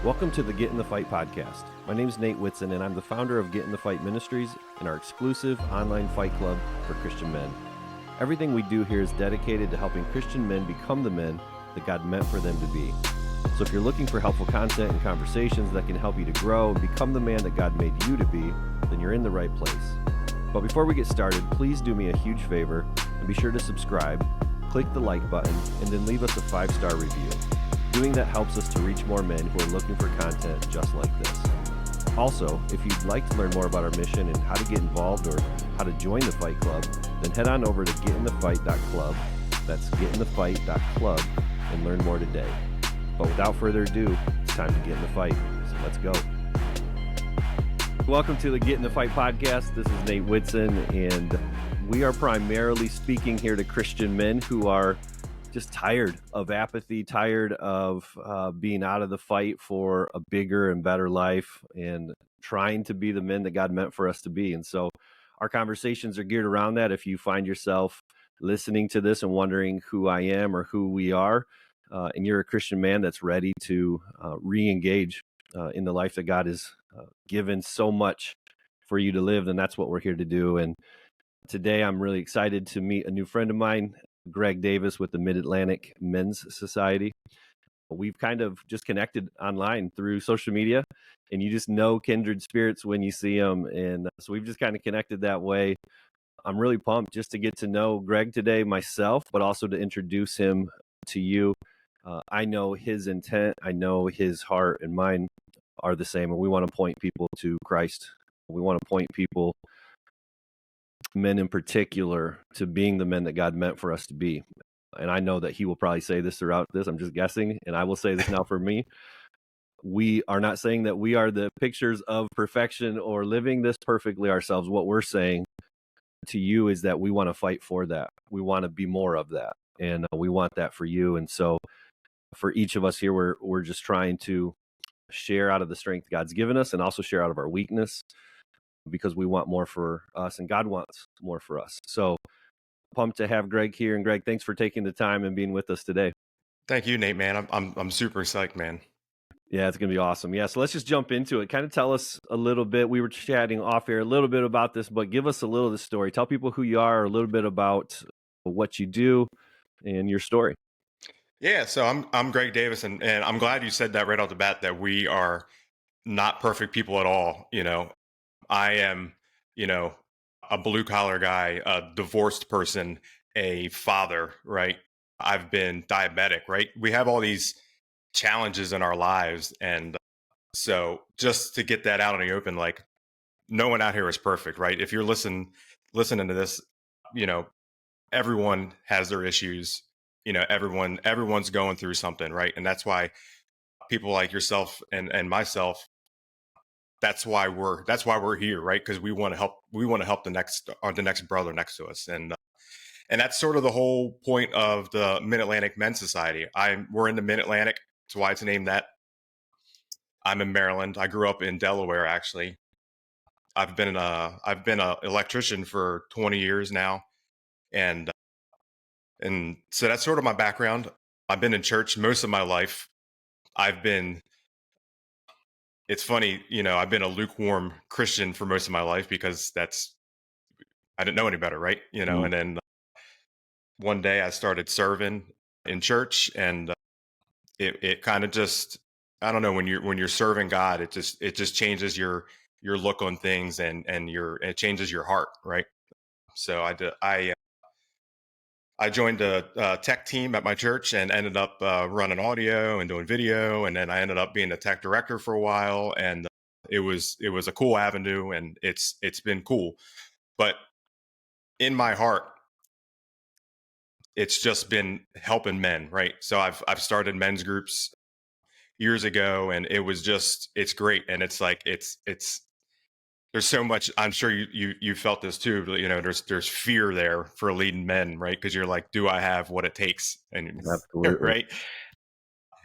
Welcome to the Get in the Fight podcast. My name is Nate Whitson, and I'm the founder of Get in the Fight Ministries and our exclusive online fight club for Christian men. Everything we do here is dedicated to helping Christian men become the men that God meant for them to be. So if you're looking for helpful content and conversations that can help you to grow and become the man that God made you to be, then you're in the right place. But before we get started, please do me a huge favor and be sure to subscribe, click the like button, and then leave us a 5-star review. Doing that helps us to reach more men who are looking for content just like this. Also, if you'd like to learn more about our mission and how to get involved or how to join the Fight Club, then head on over to getinthefight.club. That's getinthefight.club and learn more today. But without further ado, it's time to get in the fight. So let's go. Welcome to the Get in the Fight podcast. This is Nate Whitson, and we are primarily speaking here to Christian men who are just tired of apathy, tired of being out of the fight for a bigger and better life and trying to be the men that God meant for us to be. And so our conversations are geared around that. If you find yourself listening to this and wondering who I am or who we are, and you're a Christian man that's ready to re-engage in the life that God has given so much for you to live, then that's what we're here to do. And today I'm really excited to meet a new friend of mine, Greg Davis with the Midatlantic Men's Society. We've kind of just connected online through social media, and you just know kindred spirits when you see them. And so we've just kind of connected that way. I'm really pumped just to get to know Greg today myself, but also to introduce him to you. I know his intent. I know his heart and mine are the same, and we want to point people to Christ. We want to point people, men in particular, to being the men that God meant for us to be. And I know that he will probably say this throughout this. I'm just guessing, and I will say this now for me. We are not saying that we are the pictures of perfection or living this perfectly ourselves. What we're saying to you is that we want to fight for that. We want to be more of that, and we want that for you. And so for each of us here, we're just trying to share out of the strength God's given us and also share out of our weakness, because we want more for us and God wants more for us. So pumped to have Greg here. And Greg, thanks for taking the time and being with us today. Thank you, Nate, man. I'm super psyched, man. Yeah, it's going to be awesome. Yeah, so let's just jump into it. Kind of tell us a little bit. We were chatting off air a little bit about this, but give us a little of the story. Tell people who you are, a little bit about what you do and your story. Yeah, so I'm Greg Davis, and I'm glad you said that right off the bat, that we are not perfect people at all. I am, a blue collar guy, a divorced person, a father, right? I've been diabetic, right? We have all these challenges in our lives, and so just to get that out in the open, like, no one out here is perfect, right? If you're listening to this, you know, everyone has their issues. Everyone's going through something, right? And that's why people like yourself and myself, that's why we're here, right? Because we want to help the next brother next to us. And that's sort of the whole point of the Mid-Atlantic Men's Society. We're in the Mid-Atlantic. That's why it's named that. I'm in Maryland. I grew up in Delaware, actually. I've been an electrician for 20 years now, and so that's sort of my background. I've been in church most of my life. It's funny, I've been a lukewarm Christian for most of my life because I didn't know any better, right? And then one day I started serving in church, and it kind of just, I don't know, when you're serving God, it just changes your look on things, and it changes your heart, right? So I joined a tech team at my church and ended up running audio and doing video, and then I ended up being the tech director for a while. And it was a cool avenue, and it's been cool. But in my heart, it's just been helping men, right? So I've started men's groups years ago, and it's great, and it's like it's there's so much. I'm sure you felt this too. There's fear there for leading men, right? Because you're like, do I have what it takes? And Absolutely. right,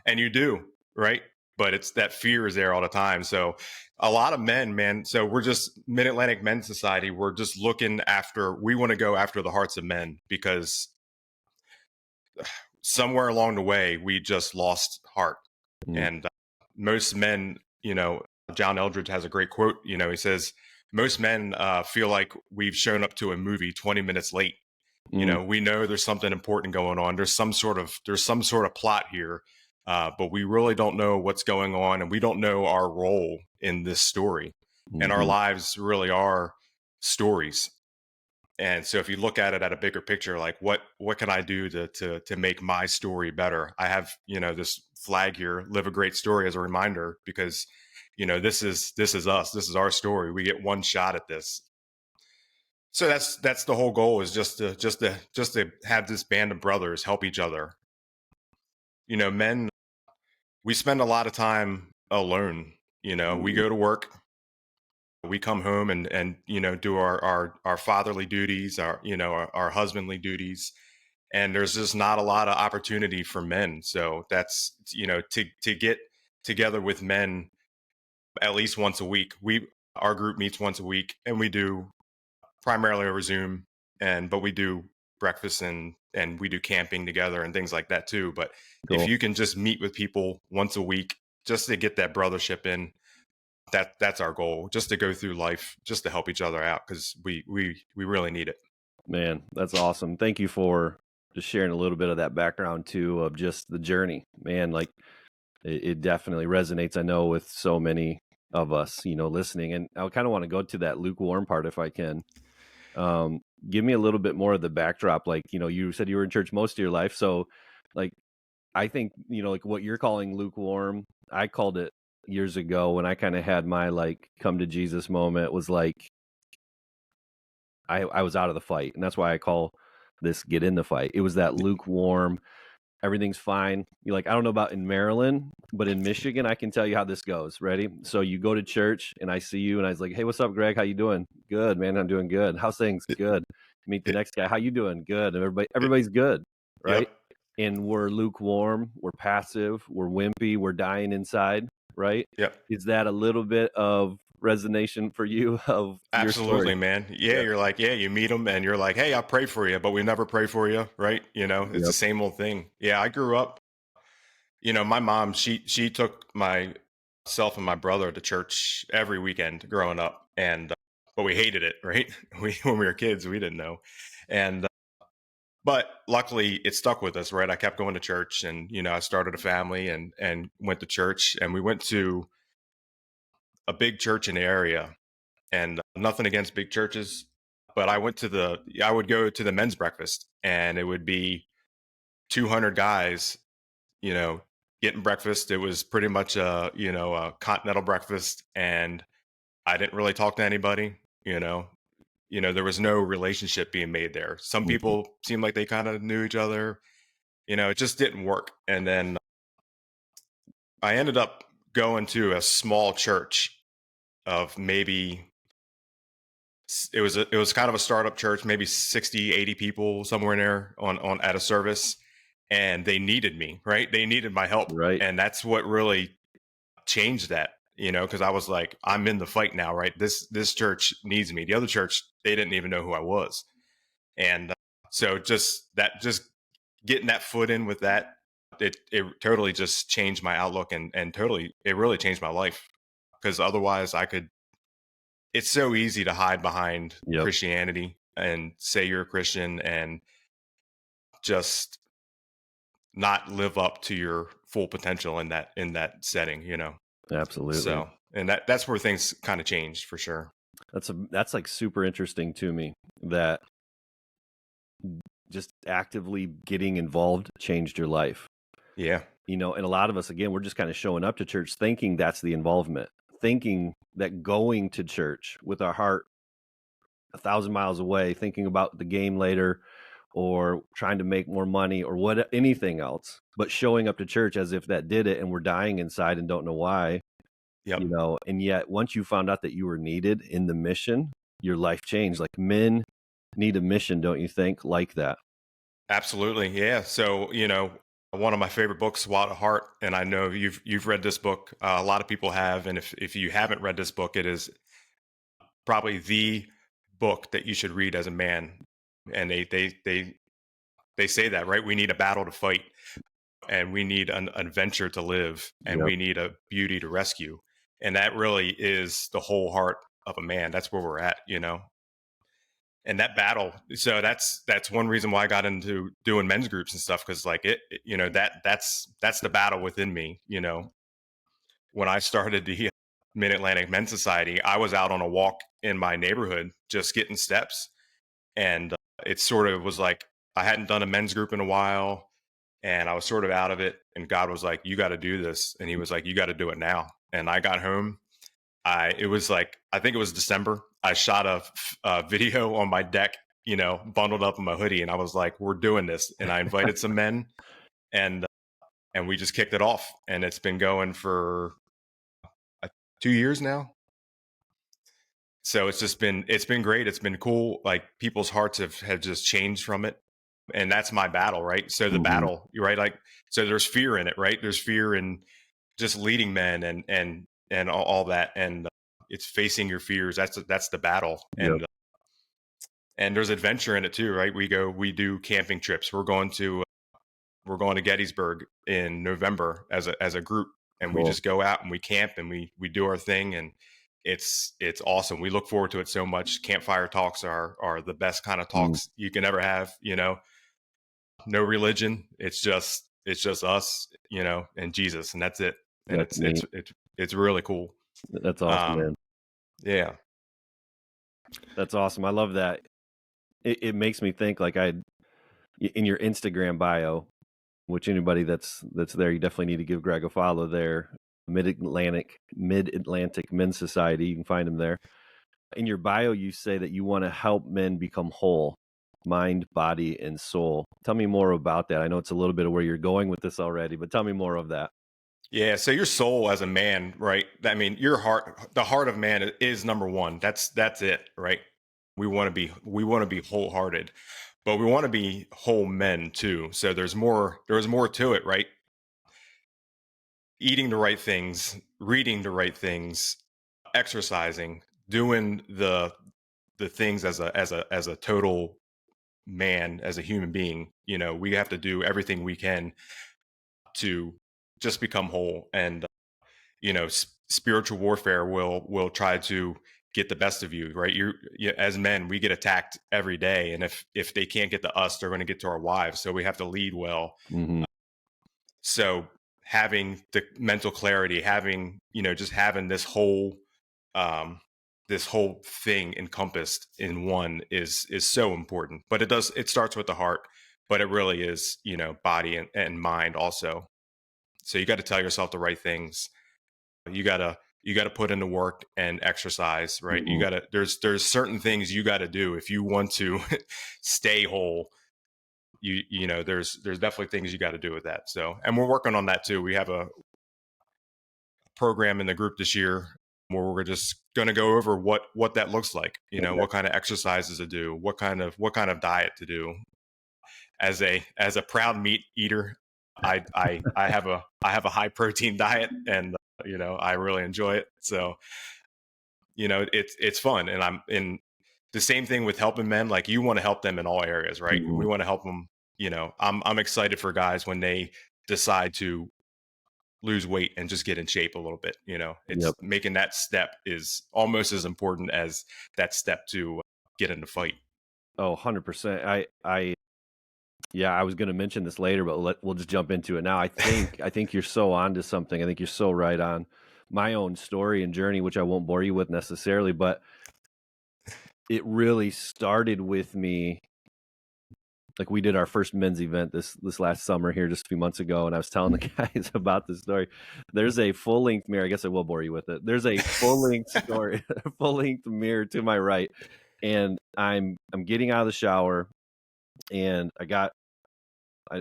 and you do, right? But it's that fear is there all the time. So a lot of men, man. So we're just Mid-Atlantic Men's Society. We're just we want to go after the hearts of men, because somewhere along the way we just lost heart, and most men, John Eldredge has a great quote. He says, most men feel like we've shown up to a movie 20 minutes late. Mm, We know there's something important going on. There's some sort of plot here, but we really don't know what's going on, and we don't know our role in this story. And our hmm lives really are stories. And so if you look at it at a bigger picture, like what can I do to make my story better? I have, this flag here, live a great story, as a reminder, because this is us. This is our story. We get one shot at this. So that's the whole goal, is just to have this band of brothers help each other. Men, we spend a lot of time alone. We hmm go to work, we come home and do our fatherly duties, our husbandly duties, and there's just not a lot of opportunity for men. So that's, to get together with men at least once a week. Our group meets once a week, and we do primarily over Zoom, but we do breakfast and we do camping together and things like that too. But if Cool. you can just meet with people once a week just to get that brothership in, that's our goal. Just to go through life, just to help each other out, because we really need it. Man, that's awesome. Thank you for just sharing a little bit of that background too, of just the journey. Man, like it definitely resonates, I know, with so many of us, listening. And I kind of want to go to that lukewarm part if I can. Um, Give me a little bit more of the backdrop. Like, you said you were in church most of your life. So, like, I think, like what you're calling lukewarm, I called it years ago when I kind of had my like come to Jesus moment, was like, I was out of the fight. And that's why I call this get in the fight. It was that lukewarm, everything's fine. You're like, I don't know about in Maryland, but in Michigan, I can tell you how this goes. Ready? So you go to church and I see you and I was like, hey, what's up, Greg? How you doing? Good, man. I'm doing good. How's things? Good. Meet the next guy. How you doing? Good. And everybody's good. Right. Yep. And we're lukewarm, we're passive, we're wimpy, we're dying inside. Right. Yep. Is that a little bit of resonation for you of your story? Absolutely, man. Yeah, Yeah. you're like, yeah, you meet them and you're like, hey, I'll pray for you, but we never pray for you, right? It's the Yep. same old thing. Yeah, I grew up, my mom, she took myself and my brother to church every weekend growing up, and but we hated it, right? We when we were kids, we didn't know, and but luckily it stuck with us, right? I kept going to church, and I started a family and went to church, and we went to a big church in the area, and nothing against big churches, but I would go to the men's breakfast, and it would be 200 guys, you know, getting breakfast. It was pretty much a continental breakfast, and I didn't really talk to anybody. There was no relationship being made there. Some Mhm. people seemed like they kind of knew each other. It just didn't work. And then I ended up going to a small church of maybe it was kind of a startup church, maybe 60, 80 people somewhere in there on at a service, and they needed me, right? They needed my help. Right. And that's what really changed that, because I was like, I'm in the fight now, right? This church needs me. The other church, they didn't even know who I was. And so just getting that foot in with that, it totally just changed my outlook, and totally it really changed my life, because otherwise it's so easy to hide behind Yep. Christianity and say you're a Christian and just not live up to your full potential in that setting. Absolutely. So, and that's where things kind of changed for sure. That's like super interesting to me, that just actively getting involved changed your life. Yeah. And a lot of us, again, we're just kind of showing up to church thinking that's the involvement, thinking that going to church with our heart 1,000 miles away, thinking about the game later or trying to make more money or anything else, but showing up to church as if that did it, and we're dying inside and don't know why. Yep. And yet once you found out that you were needed in the mission, your life changed. Like, men need a mission, don't you think, like that? Absolutely. Yeah. So, one of my favorite books, Wild at Heart, and I know you've read this book. A lot of people have, and if you haven't read this book, it is probably the book that you should read as a man. And they say that, right? We need a battle to fight. and we need an adventure to live, and Yep. we need a beauty to rescue. And that really is the whole heart of a man. That's where we're at, and that battle. So that's one reason why I got into doing men's groups and stuff, because like that's the battle within me. When I started the Mid-Atlantic Men's Society, I was out on a walk in my neighborhood just getting steps, and it sort of was like I hadn't done a men's group in a while, and I was sort of out of it. And God was like, "You got to do this," and He was like, "You got to do it now." And I got home. It was like, I think it was December. I shot a video on my deck, bundled up in my hoodie, and I was like, "We're doing this." And I invited some men, and we just kicked it off, and it's been going for 2 years now. So it's been great. It's been cool. Like people's hearts have just changed from it. And that's my battle, right? So the Hmm. battle, right? Like, so there's fear in it, right? There's fear in just leading men and all that. And it's facing your fears. That's the battle. Yep. And there's adventure in it too, right? We do camping trips. We're going to Gettysburg in November as a group, and we Cool. just go out and we camp and we do our thing, and it's awesome. We look forward to it so much. Campfire talks are the best kind of Mm. talks you can ever have. No religion. It's just us, and Jesus, and that's it. And That's neat. it's really cool. That's awesome, Um, man. yeah, That's awesome. I love that. It makes me think like in your Instagram bio, which anybody that's there, you definitely need to give Greg a follow there. Mid-Atlantic Men's Society. You can find him there. In your bio, you say that you want to help men become whole, mind, body, and soul. Tell me more about that. I know it's a little bit of where you're going with this already, but tell me more of that. yeah. So your soul as a man, right? I mean, your heart, the heart of man is number one. That's it, right? We want to be wholehearted, but we want to be whole men too. So there's more to it, right? Eating the right things, reading the right things, exercising, doing the things as a total man, as a human being. We have to do everything we can to just become whole. And spiritual warfare will try to get the best of you, right? As men, we get attacked every day, and if they can't get to us, they're going to get to our wives. So we have to lead well. Hmm. So having the mental clarity, just having um this whole thing encompassed in one is so important. But it starts with the heart, but it really is, body and mind also. So you got to tell yourself the right things. You got to put in the work and exercise, right? You Hmm. got to there's certain things you got to do if you want to stay whole. There's definitely things you got to do with that. So, and we're working on that too. We have a program in the group this year where we're just going to go over what that looks like. Okay. What kind of exercises to do, what kind of diet to do. As a proud meat eater, I have a high protein diet, and I really enjoy it. So it's fun, and I'm in the same thing with helping men. Like, you want to help them in all areas, right? Hmm. We want to help them. I'm excited for guys when they decide to lose weight and just get in shape a little bit. Yep. It's making that step is almost as important as that step to get in the fight. Oh, 100%. Yeah, I was going to mention this later, but we'll just jump into it now. I think you're so on to something. I think you're so right on. My own story and journey, which I won't bore you with necessarily, but it really started with me. Like, we did our first men's event this last summer here just a few months ago, and I was telling the guys about this story. There's a full length mirror. I guess I will bore you with it. There's a full length story, full length mirror to my right, and I'm getting out of the shower, and I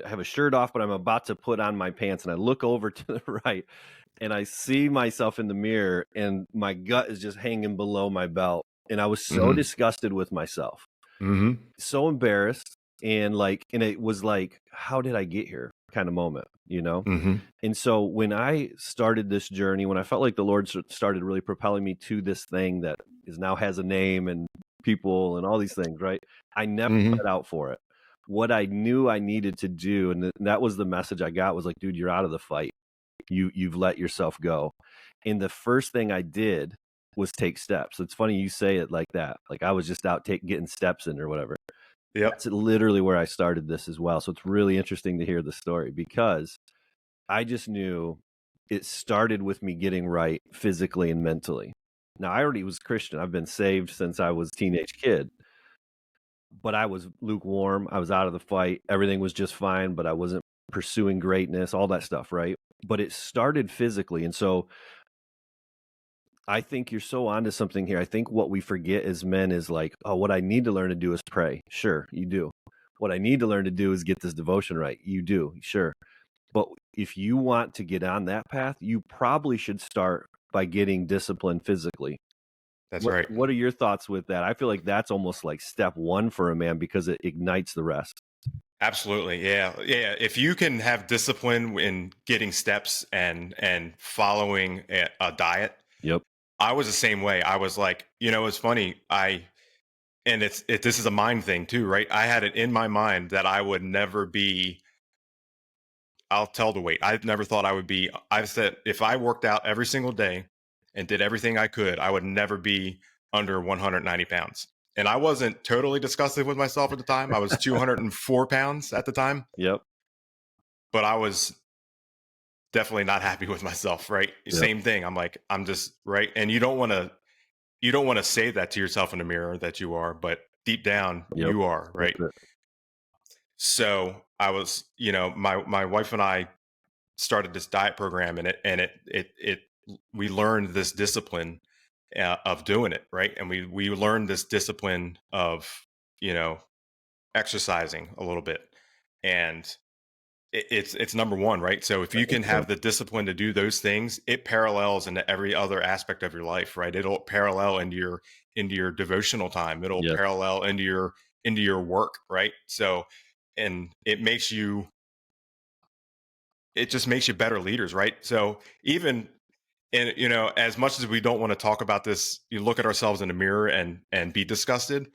have a shirt off, but I'm about to put on my pants, and I look over to the right, and I see myself in the mirror, and my gut is just hanging below my belt, and I was so Mm-hmm. disgusted with myself, Mm-hmm. so embarrassed, and it was like, how did I get here? Kind of moment. Mm-hmm. And so when I started this journey, when I felt like the Lord started really propelling me to this thing that is now has a name and people and all these things, right? I never Mm-hmm. set out for it. what I knew I needed to do, and that was the message I got, was like, dude, you're out of the fight. You've let yourself go. And the first thing I did was take steps. It's funny you say it like that. Like I was just out getting steps in or whatever. Yep. That's literally where I started this as well. So it's really interesting to hear the story, because I just knew it started with me getting right physically and mentally. Now, I already was Christian. I've been saved since I was a teenage kid, but I was lukewarm. I was out of the fight. Everything was just fine, but I wasn't pursuing greatness, all that stuff, right? But it started physically. And so I think you're so onto something here. I think what we forget as men is like, oh, what I need to learn to do is pray. Sure, you do. What I need to learn to do is get this devotion right. You do, sure. But if you want to get on that path, you probably should start by getting disciplined physically. That's What right. what are your thoughts with that? I feel like that's almost like step one for a man, because it ignites the rest. Absolutely. Yeah. Yeah. If you can have discipline in getting steps and following a diet, Yep. I was the same way. I was like, it's funny. And this is a mind thing too, right? I had it in my mind that I would never be, I'll tell the weight. I never thought I would be, I said, if I worked out every single day and did everything I could, I would never be under 190 pounds. And I wasn't totally disgusted with myself at the time. I was 204 pounds at the time, Yep. but I was definitely not happy with myself, right? Yep. Same thing. I'm like, I'm just right. And you don't want to say that to yourself in the mirror that you are, but deep down Yep. you are, That's right? it. So I was, my wife and I started this diet program, and it we learned this discipline of doing it, right? And we learned this discipline of, you know, exercising a little bit. And it's number one, right? So if I you think can so. have the discipline to do those things, it parallels into every other aspect of your life, right? It'll parallel into your devotional time. It'll Yes. parallel into your work, right? So, and it just makes you better leaders, right? So even, and as much as we don't want to talk about this, you look at ourselves in the mirror and be disgusted.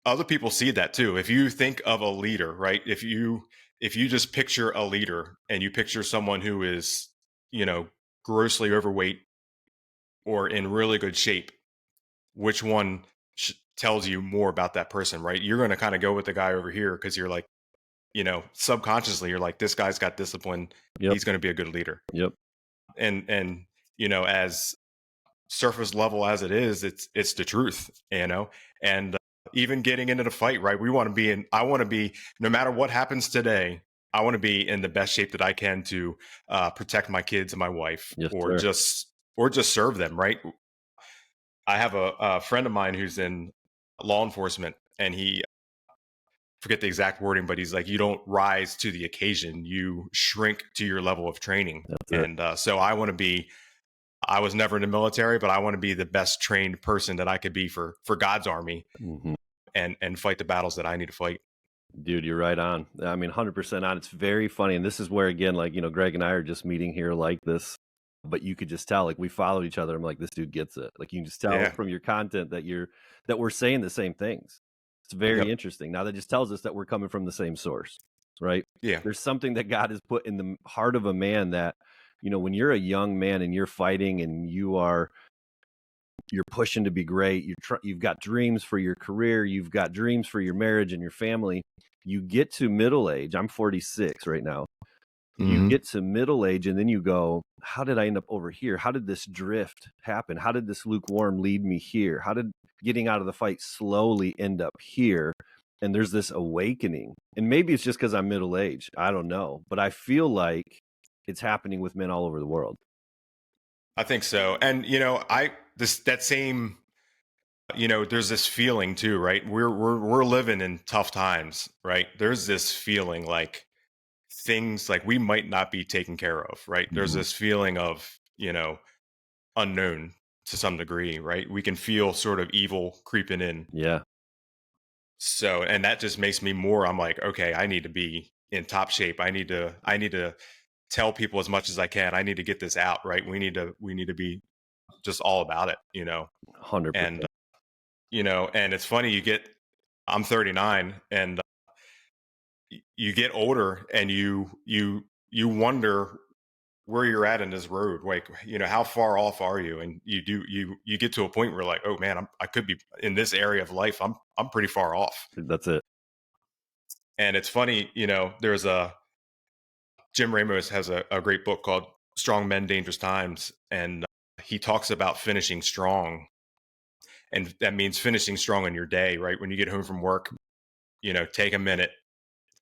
Other people see that too. If you think of a leader, right? If you just picture a leader and you picture someone who is, you know, grossly overweight or in really good shape, which one tells you more about that person, right? You're going to kind of go with the guy over here because you're like, subconsciously you're like, this guy's got discipline. Yep. He's going to be a good leader. Yep. And as surface level as it is, it's the truth, and even getting into the fight, right? I want to be, no matter what happens today, I want to be in the best shape that I can to protect my kids and my wife, Yes, or sir. just serve them, right? I have a friend of mine who's in law enforcement, and he, forget the exact wording, but he's like, you don't rise to the occasion, you shrink to your level of training. That's it. And so I was never in the military, but I want to be the best trained person that I could be for God's army, Hmm. and fight the battles that I need to fight. Dude, you're right on. I mean, 100% on. It's very funny. And this is where, again, like, Greg and I are just meeting here like this, but you could just tell, like, we followed each other. I'm like, this dude gets it. Like, you can just tell Yeah. from your content that we're saying the same things. It's very Yep. interesting. Now, that just tells us that we're coming from the same source, right? Yeah. There's something that God has put in the heart of a man that, when you're a young man and you're fighting and you're pushing to be great, you've got dreams for your career, you've got dreams for your marriage and your family. You get to middle age. I'm 46 right now. You Hmm. get to middle age and then you go, how did I end up over here? How did this drift happen? How did this lukewarm lead me here? How did getting out of the fight slowly end up here? And there's this awakening. And maybe it's just because I'm middle aged. I don't know. But I feel like it's happening with men all over the world. I think so. And that same, there's this feeling too, right? We're living in tough times, right? There's this feeling like things like we might not be taken care of, right? There's Mhm. this feeling of, unknown to some degree, right? We can feel sort of evil creeping in. Yeah. So, and that just makes me more, I'm like, okay, I need to be in top shape. I need to tell people as much as I can. I need to get this out, right? We need to be just all about it, and 100%. and it's funny, I'm 39, and you get older and you wonder where you're at in this road. Like, how far off are you? And you get to a point where like, oh man, I could be in this area of life. I'm pretty far off. That's it. And it's funny, there's Jim Ramos has a great book called Strong Men, Dangerous Times. And he talks about finishing strong. And that means finishing strong in your day, right? When you get home from work, take a minute,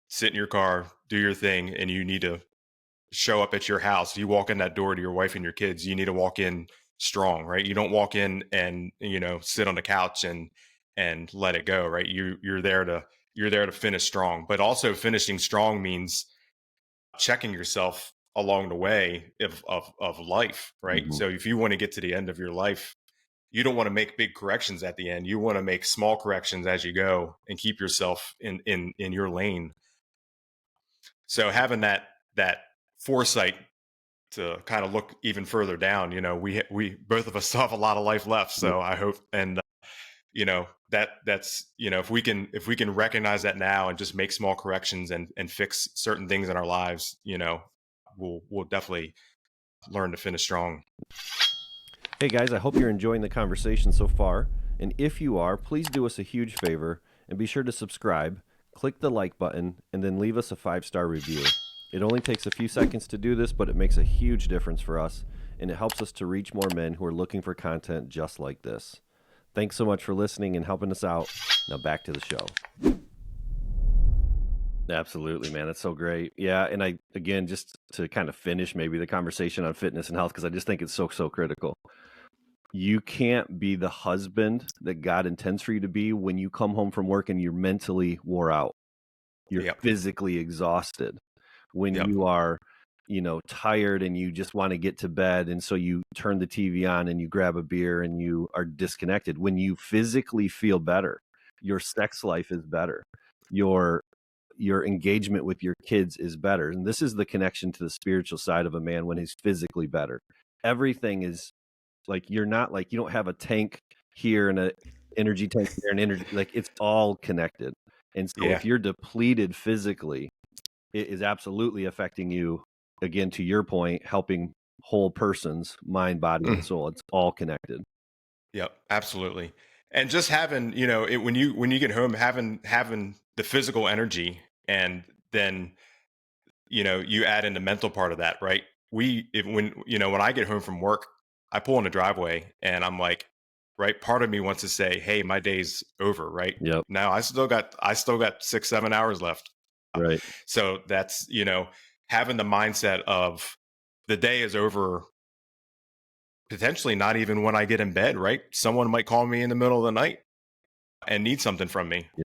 sit in your car, do your thing, and you need to show up at your house. You walk in that door to your wife and your kids, you need to walk in strong, right? You don't walk in and, sit on the couch and let it go, right? You're there to finish strong. But also finishing strong means checking yourself along the way of life, right? Mhm. So if you want to get to the end of your life, you don't want to make big corrections at the end. You want to make small corrections as you go and keep yourself in your lane. So having that foresight to kind of look even further down, we both of us still have a lot of life left. Yeah. So I hope, and that's if we can recognize that now and just make small corrections and fix certain things in our lives, we'll definitely learn to finish strong. Hey guys, I hope you're enjoying the conversation so far. And if you are, please do us a huge favor and be sure to subscribe, click the like button, and then leave us a 5-star review. It only takes a few seconds to do this, but it makes a huge difference for us, and it helps us to reach more men who are looking for content just like this. Thanks so much for listening and helping us out. Now back to the show. Absolutely, man. That's so great. Yeah, and again, just to kind of finish maybe the conversation on fitness and health, because I just think it's so, so critical. You can't be the husband that God intends for you to be when you come home from work and you're mentally wore out. You're Yep. physically exhausted. When Yep. you are, tired and you just want to get to bed. And so you turn the TV on and you grab a beer and you are disconnected. When you physically feel better, your sex life is better. Your engagement with your kids is better. And this is the connection to the spiritual side of a man when he's physically better. Everything is like, you don't have a tank here and a energy tank there and energy, like it's all connected. And so Yeah. if you're depleted physically, it is absolutely affecting you, again, to your point, helping whole persons, mind, body, and Mm. soul. It's all connected. Yep. Absolutely. And just having, when you get home, having the physical energy, and then you add in the mental part of that, right? When I get home from work, I pull in the driveway and I'm like, right, part of me wants to say, hey, my day's over, right? Yep. Now I still got 6-7 hours left. Right. So that's, having the mindset of the day is over, potentially not even when I get in bed, right? Someone might call me in the middle of the night and need something from me. Yeah,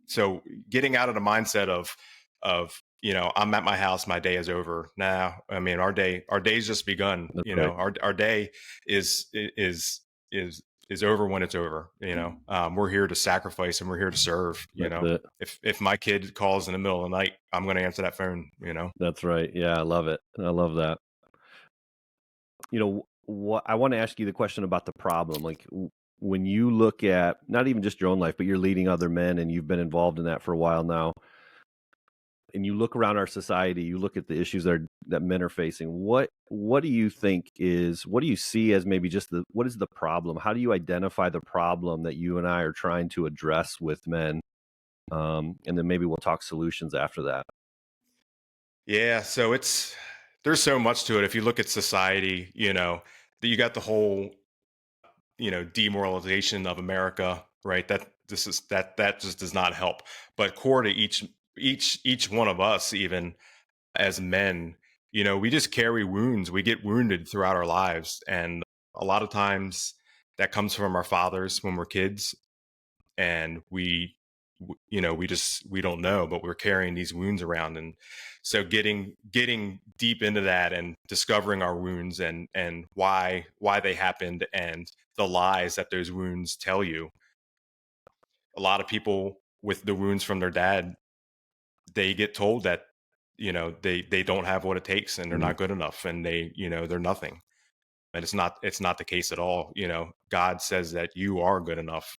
So getting out of the mindset of I'm at my house, my day is over. Nah, I mean our day's just begun. that's right. Our day is over when it's over. We're here to sacrifice and we're here to serve. That's it. If my kid calls in the middle of the night, I'm going to answer that phone. That's right. Yeah, I love it. I love that. What I want to ask you the question about the problem. Like, when you look at not even just your own life, but you're leading other men and you've been involved in that for a while now, and you look around our society, you look at the issues that men are facing. What do you what do you see as maybe just what is the problem? How do you identify the problem that you and I are trying to address with men? And then maybe we'll talk solutions after that. Yeah, so there's so much to it. If you look at society, that you got the whole demoralization of America, right? That just does not help. But core to each one of us, even as men, we just carry wounds. We get wounded throughout our lives, and a lot of times that comes from our fathers when we're kids, and we don't know, but we're carrying these wounds around. And so getting deep into that and discovering our wounds and why they happened and the lies that those wounds tell you. A lot of people with the wounds from their dad, they get told that they don't have what it takes and they're Mhm. not good enough, and they're nothing. And it's not the case at all. God says that you are good enough.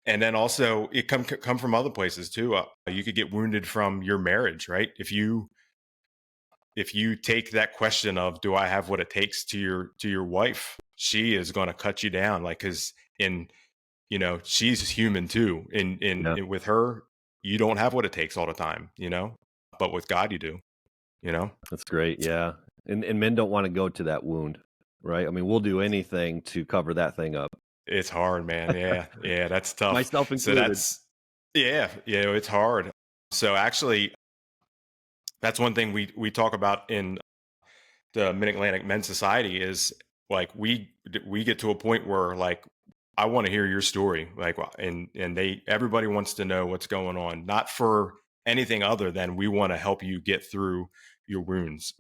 And then also it come from other places too. You could get wounded from your marriage, right? If you take that question of do I have what it takes to your wife, she is going to cut you down, like, because in she's human too. Yeah, With her, you don't have what it takes all the time, but with God you do. you know that's great. Yeah, and men don't want to go to that wound, right? I mean, we'll do anything to cover that thing up, it's hard, man. Yeah, that's tough. myself So included. that's yeah, it's hard. So actually, that's one thing we talk about in the Mid Atlantic Men's Society is, like, we get to a point where, like, I want to hear your story, like, and they everybody wants to know what's going on, not for anything other than we want to help you get through your wounds.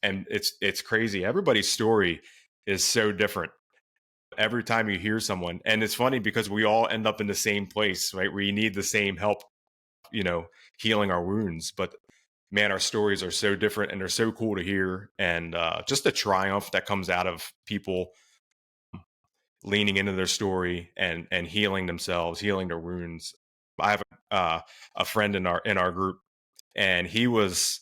And it's crazy. Everybody's story is so different every time you hear someone, and it's funny because we all end up in the same place, right? We need the same help, you know, healing our wounds, but man, our stories are so different and they're so cool to hear. And just the triumph that comes out of people leaning into their story and healing themselves, healing their wounds. I have a friend in our group, and he was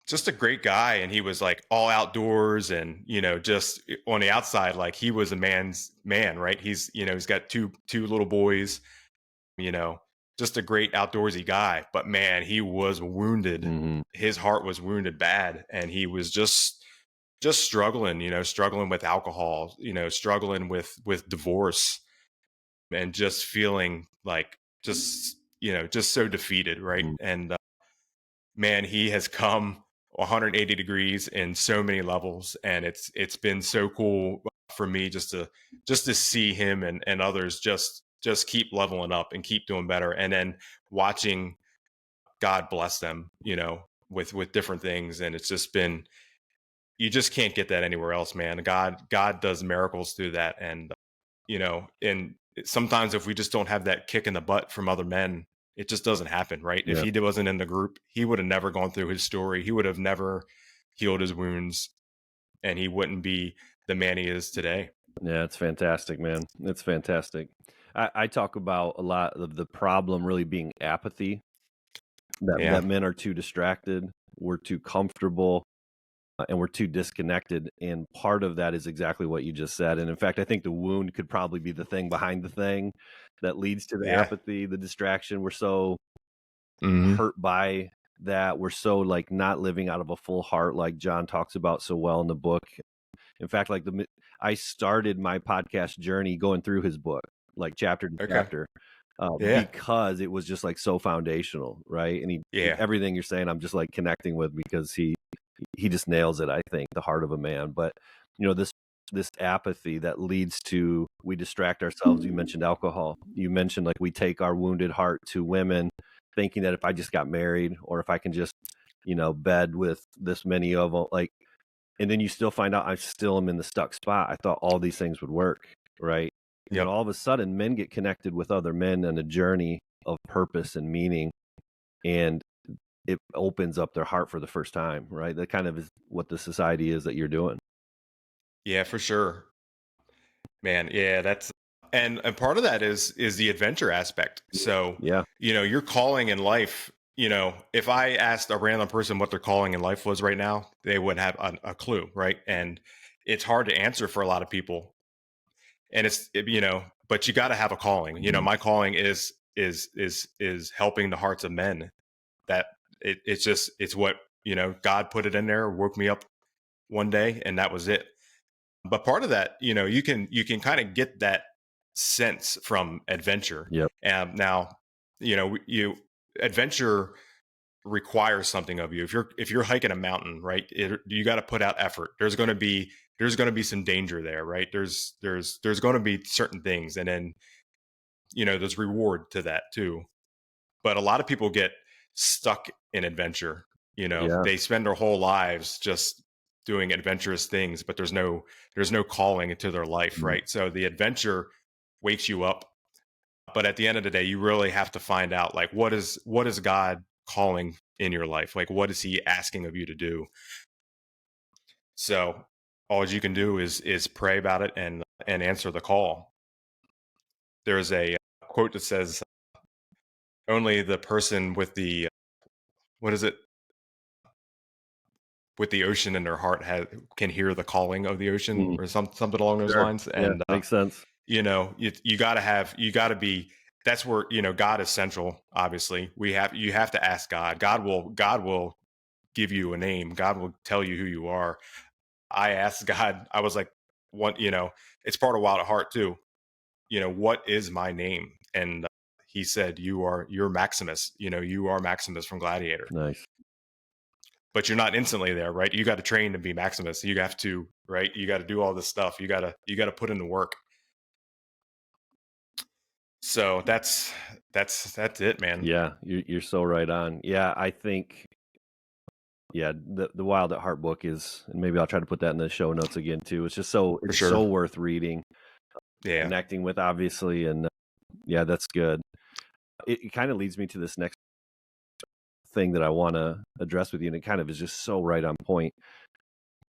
just a great guy, and he was like all outdoors, and just on the outside, like, he was a man's man, right? He's got two little boys, you know, just a great outdoorsy guy. But man, he was wounded. Hmm. His heart was wounded bad, and he was just struggling, struggling with alcohol, struggling with divorce, and just feeling like just so defeated, right? And man, he has come 180 degrees in so many levels, and it's been so cool for me just to see him and others just keep leveling up and keep doing better, and then watching God bless them, with different things. And it's just been, you just can't get that anywhere else, man. God does miracles through that. And and sometimes if we just don't have that kick in the butt from other men, it just doesn't happen, right? If Yeah, he wasn't in the group, he would have never gone through his story. He would have never healed his wounds, and he wouldn't be the man he is today. yeah, it's fantastic, man. It's fantastic. I talk about a lot of the problem really being apathy. Yeah. That men are too distracted, we're too comfortable, and we're too disconnected. And part of that is exactly what you just said. And in fact, I think the wound could probably be the thing behind the thing that leads to the Yeah. apathy, the distraction. We're so Hmm. hurt by that. We're so like not living out of a full heart, like John talks about so well in the book. In fact, like I started my podcast journey going through his book, like chapter to Okay. chapter, Yeah. because it was just like so foundational, right? And Yeah. everything you're saying, I'm just like connecting with because he just nails it. I think the heart of a man, but this apathy that leads to we distract ourselves. You mentioned alcohol. You mentioned like we take our wounded heart to women, thinking that if I just got married or if I can just bed with this many of them, like, and then you still find out I still am in the stuck spot. I thought all these things would work, right? And then Yep. all of a sudden, men get connected with other men on a journey of purpose and meaning, and it opens up their heart for the first time, right? That kind of is what the society is that you're doing. Yeah, for sure. Man, yeah, that's, and part of that is the adventure aspect. So, Yeah. your calling in life, if I asked a random person what their calling in life was right now, they wouldn't have a clue, right? And it's hard to answer for a lot of people. And but you got to have a calling. Mhm. My calling is helping the hearts of men. That it's what, God put it in there, woke me up one day, and that was it. But part of that, you can kind of get that sense from adventure. Yep. And now, you adventure requires something of you. If you're hiking a mountain, right, you got to put out effort. There's going to be some danger there, right? There's going to be certain things, and then there's reward to that too. But a lot of people get stuck in adventure. Yeah. They spend their whole lives just doing adventurous things, but there's no calling into their life, Mhm. right? So the adventure wakes you up, but at the end of the day, you really have to find out, like, what is God calling in your life? Like, what is He asking of you to do? So all you can do is pray about it and answer the call. there's a quote that says, "Only the person with the what is it with the ocean in their heart can hear the calling of the ocean," Mm, or something along those sure. lines. Yeah, And makes sense. you got to be. That's where God is central. Obviously, you have to ask God. God will give you a name. God will tell you who you are. I asked God. I was like, what it's part of Wild at Heart too. What is my name? And he said, you're Maximus. You are Maximus from Gladiator. Nice. But you're not instantly there, right? You got to train to be Maximus. You have to, right? You got to do all this stuff. You got to put in the work. So that's it, man, Yeah, you're so right on. Yeah, I think yeah, the Wild at Heart book is, and maybe I'll try to put that in the show notes again too. for It's so sure. worth reading, Yeah, connecting with, obviously, and yeah, that's good. It kind of leads me to this next thing that I want to address with you, and it kind of is just so right on point.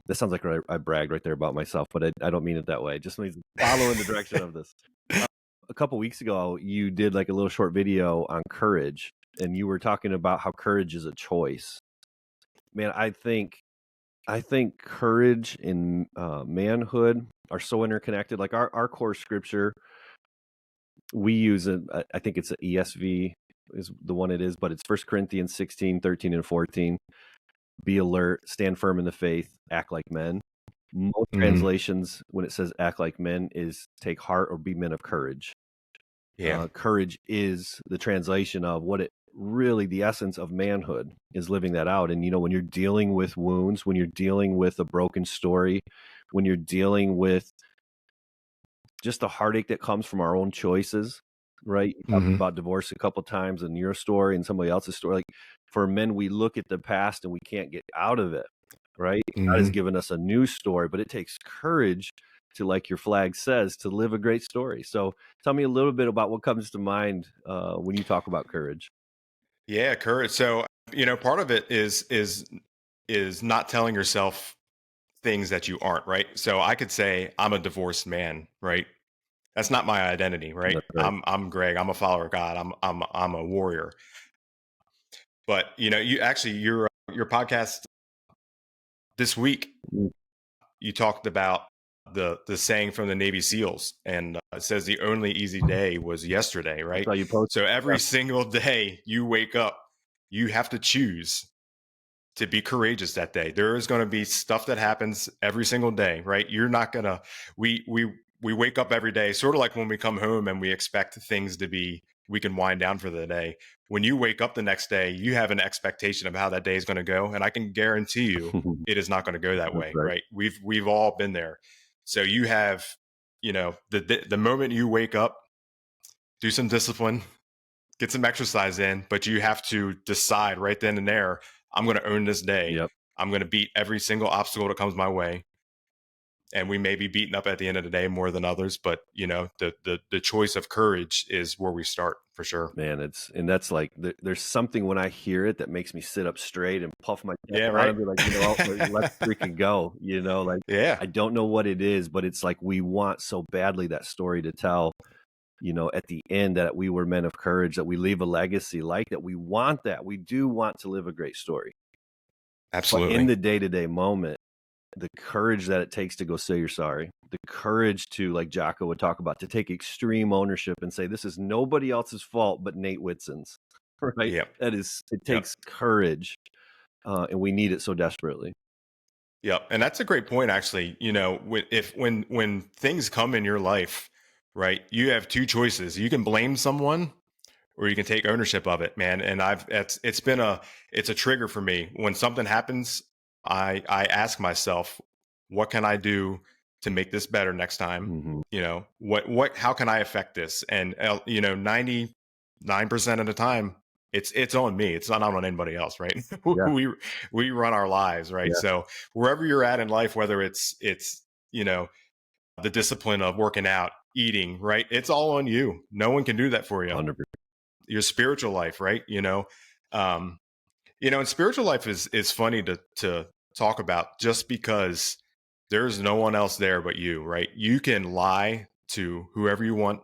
That sounds like I bragged right there about myself, but I don't mean it that way. It just means follow in the direction of this. A couple weeks ago, you did like a little short video on courage, and you were talking about how courage is a choice. Man, I think courage and manhood are so interconnected. Like our core scripture, we use it. I think it's an ESV is the one it is, but it's 1 Corinthians 16, 13, and 14. Be alert, stand firm in the faith, act like men. Most hmm translations, when it says act like men, is take heart or be men of courage. yeah, Courage is the translation of what it really, the essence of manhood is living that out. And, when you're dealing with wounds, when you're dealing with a broken story, when you're dealing with just the heartache that comes from our own choices, right? You talked hmm about divorce a couple times in your story and somebody else's story. Like for men, we look at the past and we can't get out of it, right? God has hmm given us a new story, but it takes courage to, like your flag says, to live a great story. So tell me a little bit about what comes to mind when you talk about courage. yeah, courage. So part of it is not telling yourself things that you aren't, right? So I could say I'm a divorced man, right? That's not my identity, right? That's right. I'm Greg. I'm a follower of God. I'm a warrior. But your podcast this week, Mm, you talked about the saying from the Navy SEALs, and it says the only easy day was yesterday, I right? saw you post. So Yeah. every single day you wake up, you have to choose to be courageous that day. There is going to be stuff that happens every single day, right? You're not going to we wake up every day sort of like when we come home and we expect things to be we can wind down for the day. When you wake up the next day, you have an expectation of how that day is going to go, and I can guarantee you it is not going to go that That's way, right. right? We've all been there. So you have, the moment you wake up, do some discipline, get some exercise in, but you have to decide right then and there, I'm going to own this day. Yep. I'm going to beat every single obstacle that comes my way. And we may be beaten up at the end of the day more than others, but the choice of courage is where we start for sure. Man, and that's like there's something when I hear it that makes me sit up straight and puff my chest Yeah, out right. and be like, let's freaking go. Like Yeah, I don't know what it is, but it's like we want so badly that story to tell, at the end that we were men of courage, that we leave a legacy like that. We want that. We do want to live a great story. But in absolutely. the day-to-day moment, the courage that it takes to go say you're sorry, the courage to, like Jocko would talk about, to take extreme ownership and say, this is nobody else's fault but Nate Whitson's, right? Yep. It Yep. takes courage, and we need it so desperately. Yep. And that's a great point, actually. When things come in your life, right, you have two choices. You can blame someone or you can take ownership of it, man. And it's a trigger for me. When something happens, I ask myself, what can I do to make this better next time? Hmm. How can I affect this? And 99% of the time, it's on me. It's not on anybody else, right? Yeah. We run our lives, right? Yeah. So wherever you're at in life, whether it's the discipline of working out, eating, right? It's all on you. No one can do that for you. 100%. Your spiritual life, right? Um, and spiritual life is funny to talk about just because there's no one else there but you, right? You can lie to whoever you want.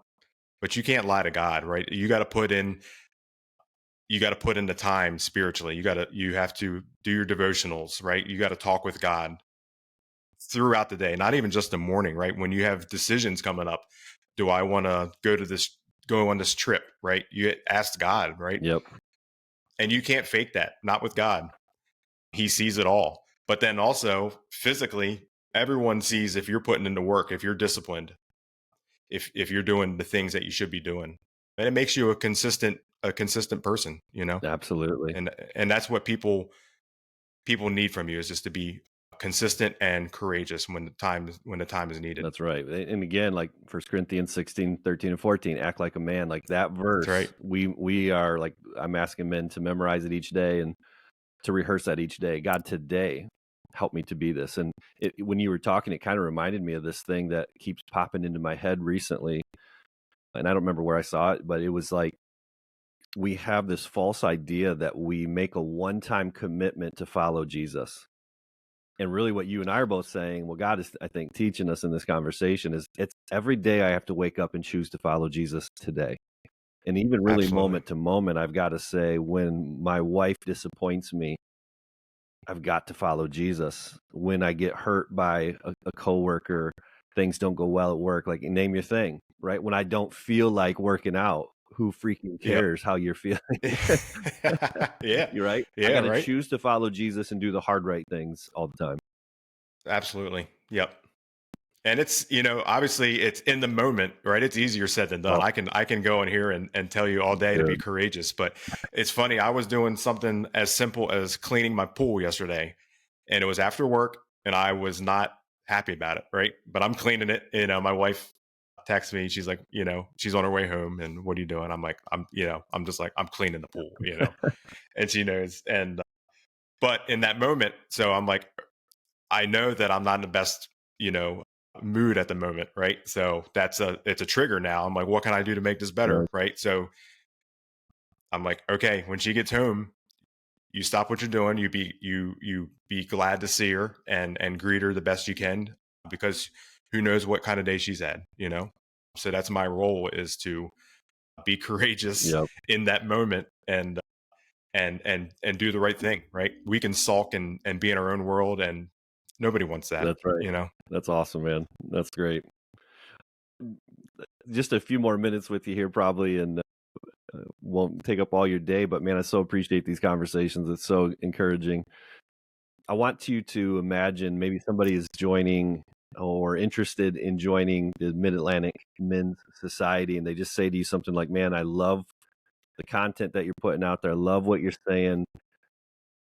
but you can't lie to God, right? You got to put in the time spiritually. You have to do your devotionals, right? You got to talk with God throughout the day, not even just the morning, right? When you have decisions coming up, do I want to go on this trip, right? You ask God, right? Yep. And you can't fake that, not with God. He sees it all. But then also physically, everyone sees if you're putting into work, if you're disciplined, if you're doing the things that you should be doing. And it makes you a consistent person, Absolutely. And that's what people need from you, is just to be consistent and courageous when the time is needed. That's right. And again, like 1 Corinthians 16, 13, and 14, act like a man. Like that That's verse, right. we are like, I'm asking men to memorize it each day and to rehearse that each day. God, today, help me to be this. And when you were talking, it kind of reminded me of this thing that keeps popping into my head recently. And I don't remember where I saw it, but it was like, we have this false idea that we make a one-time commitment to follow Jesus. And really what you and I are both saying, well, God is, I think, teaching us in this conversation is it's every day I have to wake up and choose to follow Jesus today. And even really Absolutely. moment to moment, I've got to say, when my wife disappoints me, I've got to follow Jesus. When I get hurt by a coworker, things don't go well at work, like name your thing, right? When I don't feel like working out, who freaking Yep. cares how you're feeling? Yeah. You're right. I Yeah. got to Right. choose to follow Jesus and do the hard right things all the time. Absolutely. Yep. And it's, obviously it's in the moment, right? It's easier said than done. Oh, I can go in here and tell you all day to be dude. courageous, but it's funny. I was doing something as simple as cleaning my pool yesterday, and it was after work, and I was not happy about it, right? But I'm cleaning it. My wife texts me. She's like, she's on her way home, and what are you doing? I'm like, I'm just like, I'm cleaning the pool. And she knows. And but in that moment, so I'm like, I know that I'm not in the best, you know, mood at the moment, right? So it's a trigger now. I'm like, what can I do to make this better, Right. right? So I'm like, okay, when she gets home, you stop what you're doing. You be glad to see her and greet her the best you can, because who knows what kind of day she's had. So that's my role, is to be courageous Yep. in that moment, and do the right thing, right? We can sulk and be in our own world, and nobody wants that, That's right. you know. That's awesome, man. That's great. Just a few more minutes with you here, probably, and won't take up all your day. But man, I so appreciate these conversations. It's so encouraging. I want you to imagine maybe somebody is joining or interested in joining the Mid-Atlantic Men's Society, and they just say to you something like, "Man, I love the content that you're putting out there. I love what you're saying,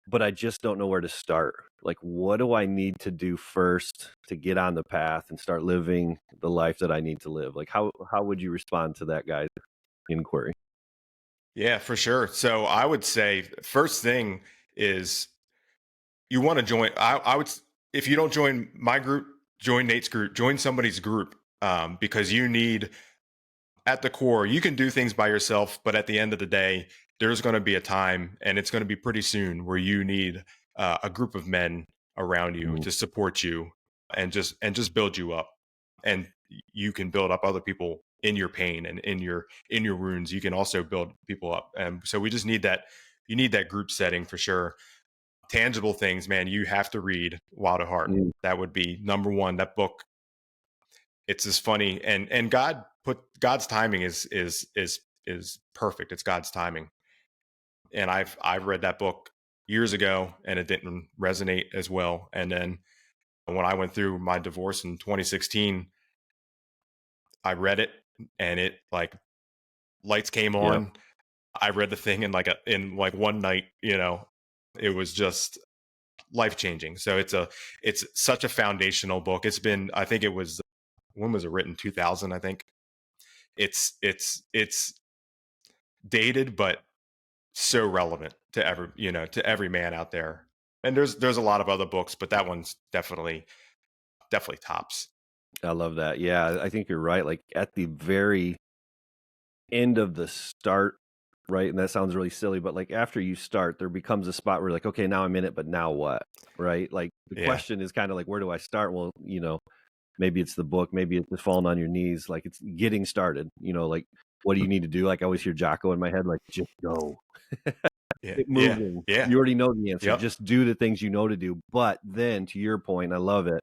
but I just don't know where to start. Like, what do I need to do first to get on the path and start living the life that I need to live?" Like, how would you respond to that guy's inquiry? Yeah, for sure. So I would say first thing is, you want to join. If you don't join my group, join Nate's group, join somebody's group, because you need, at the core, you can do things by yourself, but at the end of the day, there's going to be a time, and it's going to be pretty soon, where you need a group of men around you Mm, to support you, and just build you up. And you can build up other people in your pain and in your wounds. You can also build people up, and so we just need that. You need that group setting for sure. Tangible things, man. You have to read Wild at Heart. mm, That would be number one. That book, it's just funny, and God's timing is perfect. It's God's timing. And I've read that book years ago, and it didn't resonate as well. And then when I went through my divorce in 2016, I read it, and it, like, lights came yep, on. I read the thing in like one night. It was just life changing. So it's such a foundational book. I think it was, when was it written? 2000, I think. It's dated, but so relevant to every man out there. And there's a lot of other books, but that one's definitely tops. I love that. Yeah, I think you're right. Like at the very end of the start, right? And that sounds really silly, but like after you start, there becomes a spot where you're like, okay, now I'm in it, but now what? Right? Like the Yeah. question is kind of like, where do I start? Well, maybe it's the book, maybe it's just falling on your knees, like it's getting started, like what do you need to do? Like, I always hear Jocko in my head, like, "Just go. Yeah, Get yeah, moving. yeah, You already know the answer. yep, Just do the things you know to do." But then to your point, I love it,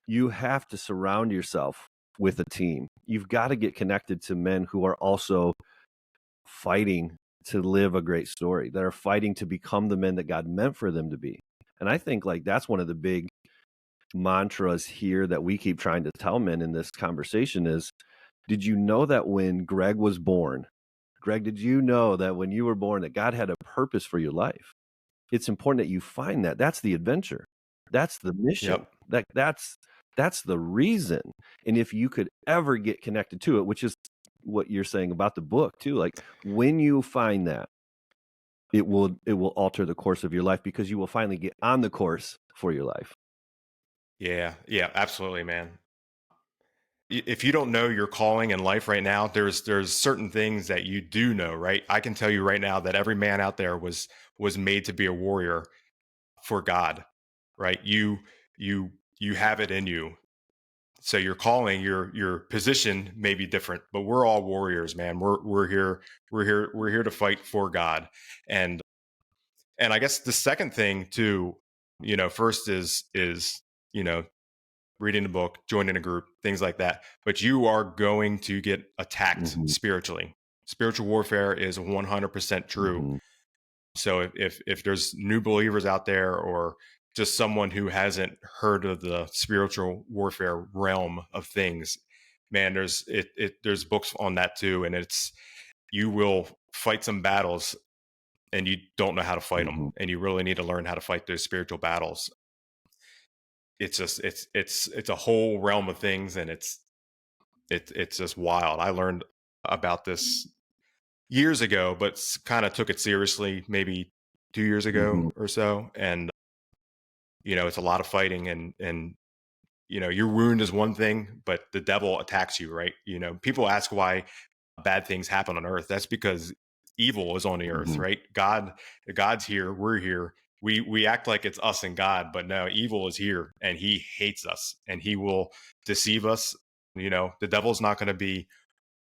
you have to surround yourself with a team. You've gotta get connected to men who are also fighting to live a great story, that are fighting to become the men that God meant for them to be. And I think, like, that's one of the big mantras here that we keep trying to tell men in this conversation is, did you know that when Greg was born, Greg, did you know that when you were born that God had a purpose for your life? It's important that you find that. That's the adventure. That's the mission. yep, That's the reason. And if you could ever get connected to it, which is what you're saying about the book too, like when you find that, it will alter the course of your life because you will finally get on the course for your life. yeah, yeah, absolutely, man. If you don't know your calling in life right now, there's certain things that you do know, right? I can tell you right now that every man out there was made to be a warrior for God, right? You you have it in you. So your calling, your position may be different, but we're all warriors, man. We're here to fight for God. And and I guess the second thing too, first is you know reading a book, joining a group, things like that. But you are going to get attacked Mhm, spiritually. Spiritual warfare is 100% true. mhm, So if there's new believers out there, or just someone who hasn't heard of the spiritual warfare realm of things, man, there's books on that too, and it's you will fight some battles and you don't know how to fight them, mhm, and you really need to learn how to fight those spiritual battles. It's just it's a whole realm of things, and it's just wild. I learned about this years ago, but kind of took it seriously maybe 2 years mhm, ago or so. And it's a lot of fighting, and your wound is one thing, but the devil attacks you, right? People ask why bad things happen on earth. That's because evil is on the earth, mhm, right? God's here, we're here. We act like it's us and God, but no, evil is here, and he hates us, and he will deceive us. The devil's not going to be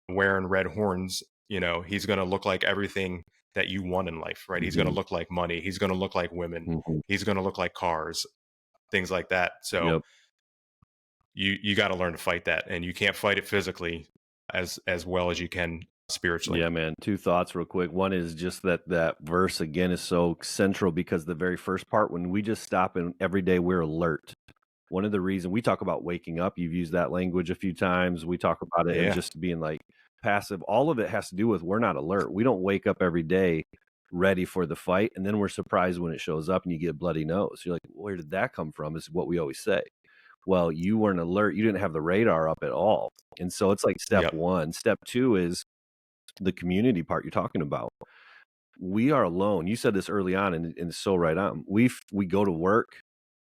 wearing red horns. He's going to look like everything that you want in life, right? He's going to mhm, look like money. He's going to look like women. mhm. He's going to look like cars, things like that. So Yep. you got to learn to fight that, and you can't fight it physically as well as you can spiritually. Yeah, man. Two thoughts real quick. One is just that verse again is so central because the very first part, when we just stop and every day we're alert. One of the reasons we talk about waking up, you've used that language a few times. We talk about it and Yeah. just being like passive. All of it has to do with we're not alert. We don't wake up every day ready for the fight. And then we're surprised when it shows up and you get a bloody nose. You're like, where did that come from? Is what we always say. Well, you weren't alert. You didn't have the radar up at all. And so it's like step Yep. one. Step two is the community part you're talking about. We are alone. You said this early on, and it's so right on. We go to work,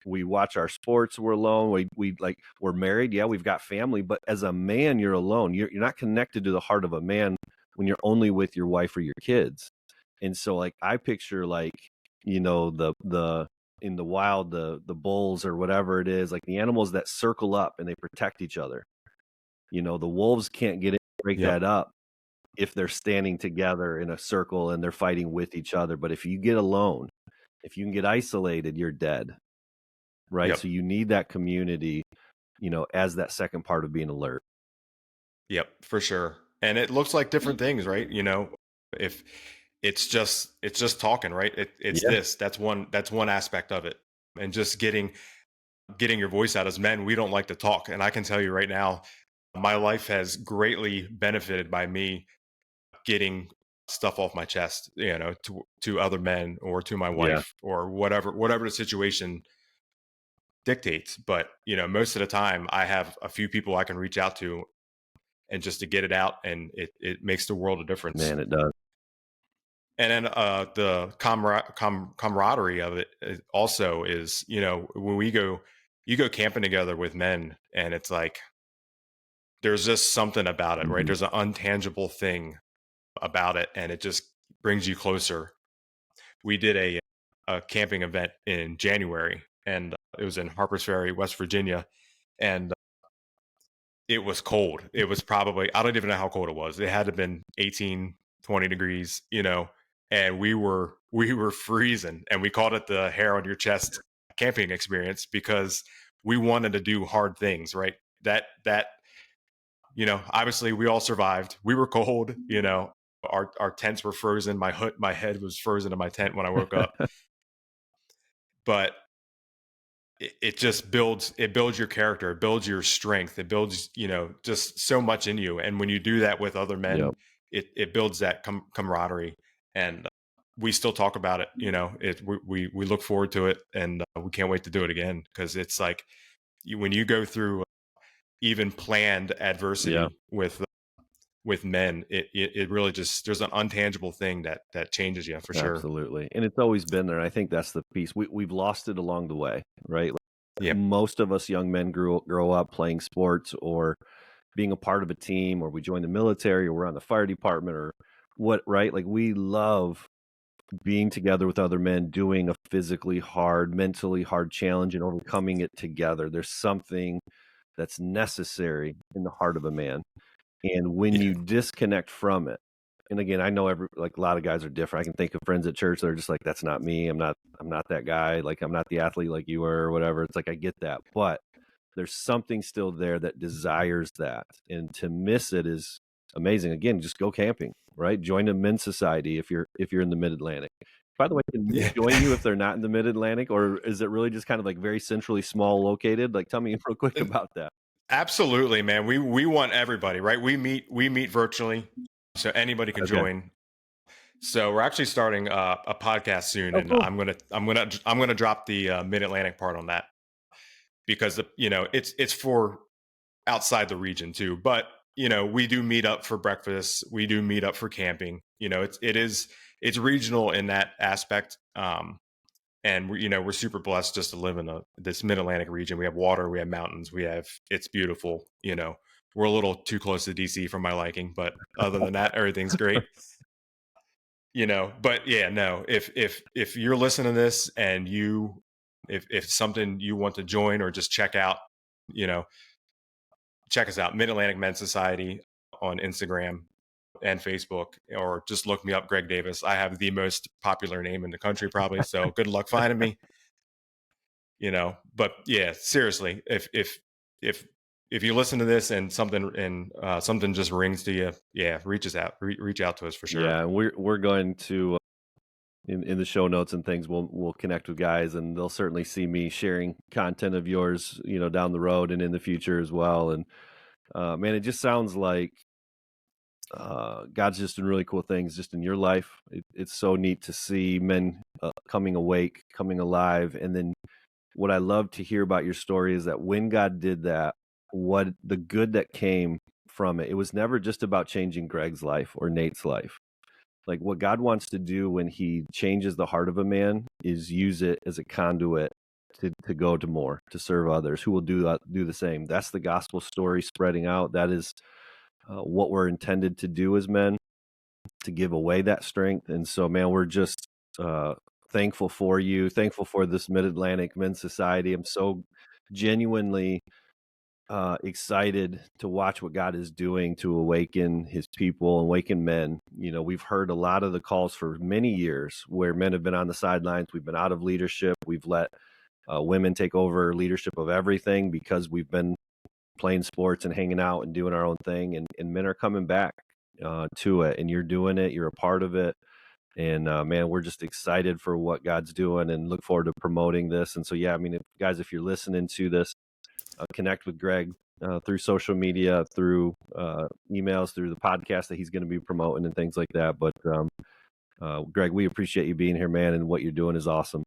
we watch our sports, we're alone. We're married, yeah, we've got family, but as a man, you're alone. You're not connected to the heart of a man when you're only with your wife or your kids. And so, like, I picture like the in the wild, the bulls or whatever it is, like the animals that circle up and they protect each other. The wolves can't get in, break Yep. that up if they're standing together in a circle and they're fighting with each other. But if you get alone, if you can get isolated, you're dead, right? Yep. So you need that community, as that second part of being alert. Yep, for sure. And it looks like different things, right? If it's just talking, right? It's Yeah, this. That's one aspect of it. And just getting your voice out. As men, we don't like to talk. And I can tell you right now, my life has greatly benefited by me getting stuff off my chest, to other men, or to my yeah, wife, or whatever the situation dictates. But, most of the time I have a few people I can reach out to, and just to get it out, and it makes the world a difference. man, it does. And then the camaraderie of it also is, when you go camping together with men, and it's like there's just something about it, right? Mhm. There's an untangible thing about it, and it just brings you closer. We did a camping event in January, and it was in Harpers Ferry, West Virginia, and it was cold. It was probably, I don't even know how cold it was. It had to have been 18, 20 degrees, and we were freezing, and we called it the hair on your chest camping experience because we wanted to do hard things, right? That obviously we all survived. We were cold, our tents were frozen. My head was frozen in my tent when I woke up. But it just builds your character, it builds your strength, it builds just so much in you. And when you do that with other men, Yep. it builds that camaraderie. And we still talk about it. We look forward to it, and we can't wait to do it again, because it's like when you go through even planned Yeah. adversity with men, it really just, there's an untangible thing that changes you for sure. Absolutely. And it's always been there. I think that's the piece. We've lost it along the way, right? Like, Yep. most of us young men grow up playing sports or being a part of a team, or we join the military, or we're on the fire department, or what, right? Like, we love being together with other men, doing a physically hard, mentally hard challenge and overcoming it together. There's something that's necessary in the heart of a man. And when Yeah. you disconnect from it, and again, I know like a lot of guys are different. I can think of friends at church that are just like, that's not me. I'm not that guy. Like, I'm not the athlete like you were, or whatever. It's like, I get that. But there's something still there that desires that. And to miss it is amazing. Again, just go camping, right? Join a men's society if you're in the Mid-Atlantic. By the way, can men Yeah. join you if they're not in the Mid-Atlantic, or is it really just kind of like very centrally small located? Like, tell me real quick about that. Absolutely, man. We want everybody, right? We meet virtually, so anybody can Okay. join. So we're actually starting a podcast soon, Oh, and cool. I'm gonna drop the Mid Atlantic part on that, because it's for outside the region too. But we do meet up for breakfast. We do meet up for camping. It's regional in that aspect. And we're super blessed just to live in this Mid Atlantic region. We have water, we have mountains, it's beautiful. We're a little too close to DC for my liking, but other than that, everything's great. But yeah, no. If you're listening to this and if something you want to join or just check out, you know, check us out, Mid Atlantic Men's Society on Instagram and Facebook, or just look me up, Greg Davis. I have the most popular name in the country, probably. So good luck finding me. But yeah, seriously, if you listen to this and something just rings to you, yeah, reach out to us for sure. Yeah, and we're going to in the show notes and things, we'll connect with guys, and they'll certainly see me sharing content of yours, down the road and in the future as well. And man, it just sounds like God's just doing really cool things just in your life. It's so neat to see men coming awake, coming alive. And then what I love to hear about your story is that when God did that, what the good that came from it, it was never just about changing Greg's life or Nate's life. Like, what God wants to do when he changes the heart of a man is use it as a conduit to go to more, to serve others who will do the same. That's the gospel story spreading out. That is what we're intended to do as men, to give away that strength. And so, man, we're just thankful for you, thankful for this Mid-Atlantic Men's Society. I'm so genuinely excited to watch what God is doing to awaken his people, awaken men. We've heard a lot of the calls for many years where men have been on the sidelines. We've been out of leadership. We've let women take over leadership of everything because we've been playing sports and hanging out and doing our own thing. And men are coming back to it, and you're doing it. You're a part of it. And man, we're just excited for what God's doing and look forward to promoting this. And so, yeah, I mean, guys, if you're listening to this, connect with Greg through social media, through emails, through the podcast that he's going to be promoting and things like that. But Greg, we appreciate you being here, man, and what you're doing is awesome.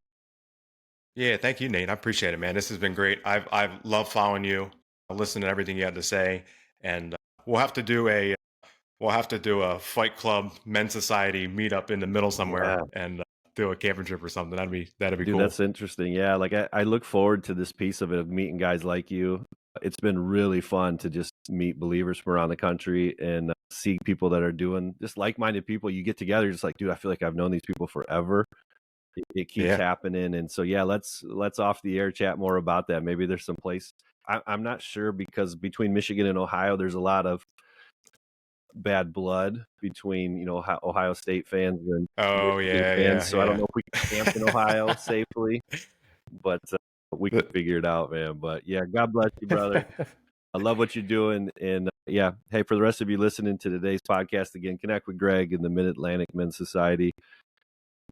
Yeah, thank you, Nate. I appreciate it, man. This has been great. I've loved following you, listening to everything you had to say, and we'll have to do a Fight Club Men's Society meetup in the middle somewhere, Yeah, and do a camping trip or something. That'd be dude, cool. that's interesting. Yeah, like I look forward to this piece of it, of meeting guys like you. It's been really fun to just meet believers from around the country and see people that are doing just like-minded people. You get together, you're just like, dude, I feel like I've known these people forever. it keeps Yeah. happening. And so, yeah, let's off the air chat more about that. Maybe there's some place. I'm not sure, because between Michigan and Ohio, there's a lot of bad blood between, Ohio State fans and Oh Michigan yeah, fans. yeah, So I don't know if we can camp in Ohio yeah. safely, but we can figure it out, man. But yeah, God bless you, brother. I love what you're doing. And yeah, hey, for the rest of you listening to today's podcast, again, connect with Greg in the Mid-Atlantic Men's Society.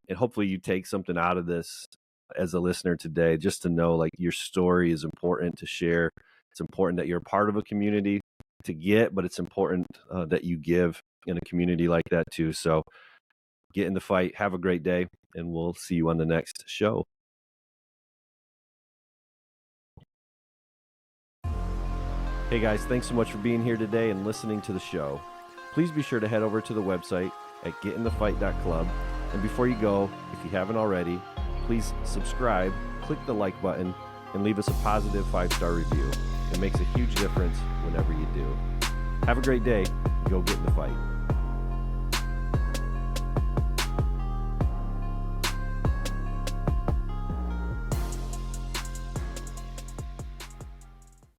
And hopefully you take something out of this as a listener today, just to know like your story is important to share. It's important that you're a part of a community to get, but it's important that you give in a community like that too. So get in the fight. Have a great day, and we'll see you on the next show. Hey guys, thanks so much for being here today and listening to the show. Please be sure to head over to the website at getinthefight.club. And before you go, if you haven't already, please subscribe, click the like button, and leave us a positive 5-star review. It makes a huge difference whenever you do. Have a great day. Go get in the fight.